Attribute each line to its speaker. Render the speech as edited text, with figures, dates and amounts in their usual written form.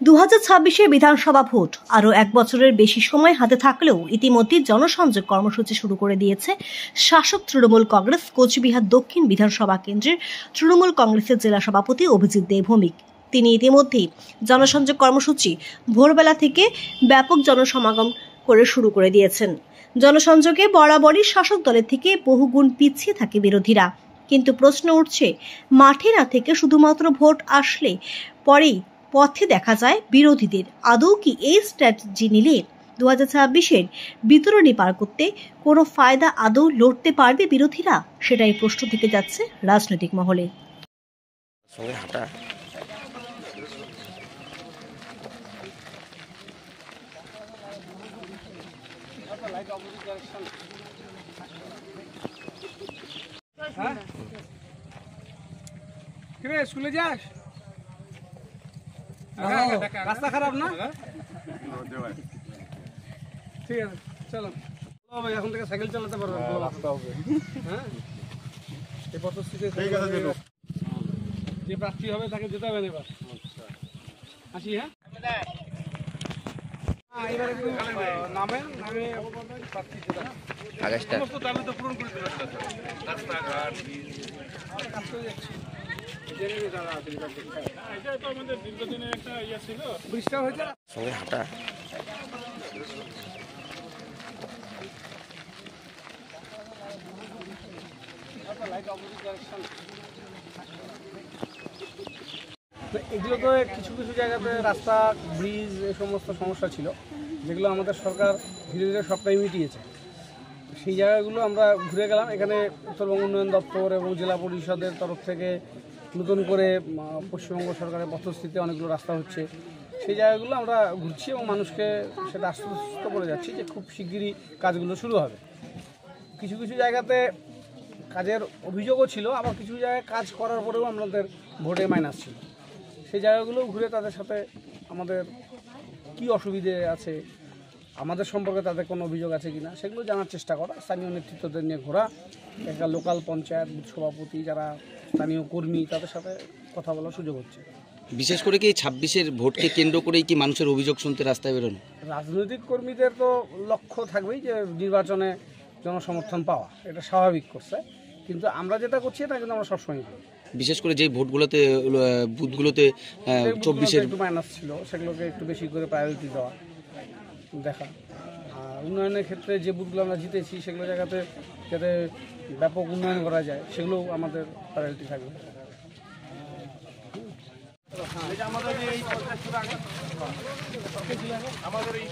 Speaker 1: 2026-এর বিধানসভা ভোট আরও এক বছরের বেশি সময় হাতে থাকলেও ইতিমধ্যে জনসংযোগ কর্মসূচি শুরু করে দিয়েছে শাসক তৃণমূল কংগ্রেস কোচবিহার দক্ষিণ বিধানসভা কেন্দ্রের তৃণমূল কংগ্রেসের জেলা সভাপতি অভিজিৎ দে ভৌমিক। তিনি ইতিমধ্যেই জনসংযোগ কর্মসূচি ভোরবেলা থেকে ব্যাপক জনসমাগম করে শুরু করে দিয়েছেন। জনসংযোগে বরাবরই শাসক দলের থেকে বহুগুণ পিছিয়ে থাকে বিরোধীরা, কিন্তু প্রশ্ন উঠছে মাঠে না থেকে শুধুমাত্র ভোট আসলে পরেই পথে দেখা যায় বিরোধীদের। আদৌ কি এই স্ট্র্যাটেজি নিলে 2026-এর বিতরণী পার করতে কোনো ফায়দা আদৌ লড়তে পারবে বিরোধীরা? সেটাই প্রশ্ন থেকে যাচ্ছে রাজনৈতিক মহলে।
Speaker 2: স্কুলে যাস? রাস্তা খারাপ না? ঠিক আছে, চলো ভাই, এখন থেকে সাইকেল চালাতে পারবে। হ্যাঁ, এই পথস্থিতি যে প্রার্থী হবে তাকে যেতে হবে এবার। আসি। হ্যাঁ, এবার একটু নামেন, নামে প্রার্থী সমস্ত দাবি তো পূরণ করে দিল। রাস্তাঘাট কাজ করে যাচ্ছি। আমাদের দীর্ঘদিনের একটা ইয়ে ছিল, বৃষ্টি হয়েছে সঙ্গে হাঁটা। এগুলো তো কিছু কিছু জায়গাতে রাস্তা, ব্রিজ, এই সমস্ত সমস্যা ছিল, যেগুলো আমাদের সরকার ধীরে ধীরে সবটাই মিটিয়েছে। সেই জায়গাগুলো আমরা ঘুরে গেলাম। এখানে উত্তরবঙ্গ উন্নয়ন দপ্তর এবং জেলা পরিষদের তরফ থেকে নতুন করে পশ্চিমবঙ্গ সরকারের পথস্থিতিতে অনেকগুলো রাস্তা হচ্ছে। সেই জায়গাগুলো আমরা ঘুরছি এবং মানুষকে সেটা আশ্বস্ত করে যাচ্ছি যে খুব শিগগিরই কাজগুলো শুরু হবে। কিছু কিছু জায়গাতে কাজের অভিযোগও ছিল, আবার কিছু জায়গায় কাজ করার পরেও আমাদের ভোটে মাইনাস ছিল। সেই জায়গাগুলো ঘুরে তাদের সাথে আমাদের কি অসুবিধে আছে, আমাদের সম্পর্কে তাদের কোনো অভিযোগ আছে কিনা সেগুলো জানার চেষ্টা করা, স্থানীয় নেতৃত্বদের নিয়ে ঘোরা, একটা লোকাল পঞ্চায়েত সভাপতি, যারা স্থানীয় কর্মী, তাদের সাথে কথা বলার সুযোগ হচ্ছে।
Speaker 3: বিশেষ করে কি 26-এর ভোটকে কেন্দ্র করেই কি মানুষের অভিযোগ শুনতে রাস্তায় বেরোনো?
Speaker 2: রাজনৈতিক কর্মীদের তো লক্ষ্য থাকবেই যে নির্বাচনে জনসমর্থন পাওয়া, এটা স্বাভাবিক করছে, কিন্তু আমরা যেটা করছি এটা কিন্তু আমরা সবসময় করি।
Speaker 3: বিশেষ করে যেই ভোটগুলোতে, বুথগুলোতে 24-এর
Speaker 2: একটু মাইনাস ছিল, সেগুলোকে একটু বেশি করে প্রায়োরিটি দেওয়া, দেখা। আর উন্নয়নের ক্ষেত্রে যে বুথগুলো আমরা জিতেছি সেগুলো জায়গাতে যাতে ব্যাপক উন্নয়ন করা যায়, সেগুলোও আমাদের প্রায়োরিটি থাকবে। আমাদের এই